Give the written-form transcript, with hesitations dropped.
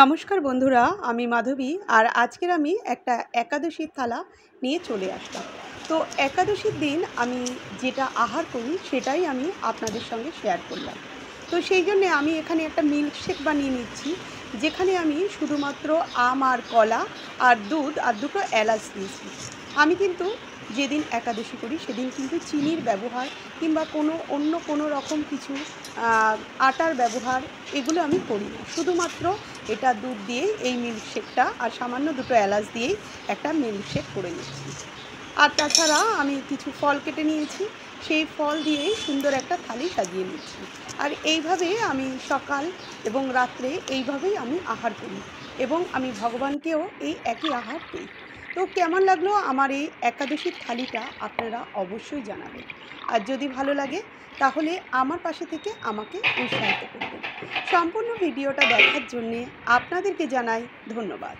নমস্কার বন্ধুরা, আমি মাধবী। আর আজকের আমি একটা একাদশীর থালা নিয়ে চলে আসলাম। তো একাদশীর দিন আমি যেটা আহার করি সেটাই আমি আপনাদের সঙ্গে শেয়ার করলাম। তো সেই জন্যে আমি এখানে একটা মিল্কশেক বানিয়ে নিচ্ছি, যেখানে আমি শুধুমাত্র আম আর কলা আর দুধ আর দুটো এলাচ দিয়েছি। আমি কিন্তু যেদিন একাদশী করি সেদিন কিন্তু চিনির ব্যবহার কিংবা অন্য কোনো রকম কিছু আটার ব্যবহার এগুলো আমি করি না। শুধুমাত্র এটা দুধ দিয়েই এই মিল্কশেকটা আর সামান্য দুটো এলাচ দিয়েই একটা মিল্কশেক করে নিচ্ছি। আর তাছাড়া আমি কিছু ফল কেটে নিয়েছি, সেই ফল দিয়েই সুন্দর একটা থালি সাজিয়ে নিচ্ছি। আর এইভাবে আমি সকাল এবং রাত্রে এইভাবেই আমি আহার করি এবং আমি ভগবানকেও এই একই আহার দিই। তো কেমন লাগলো আমার এই একাদশীর থালিটা আপনারা অবশ্যই জানাবেন। আর যদি ভালো লাগে তাহলে আমার পাশে থেকে আমাকে উৎসাহিত করবেন। সম্পূর্ণ ভিডিওটা দেখার জন্যে আপনাদেরকে জানাই ধন্যবাদ।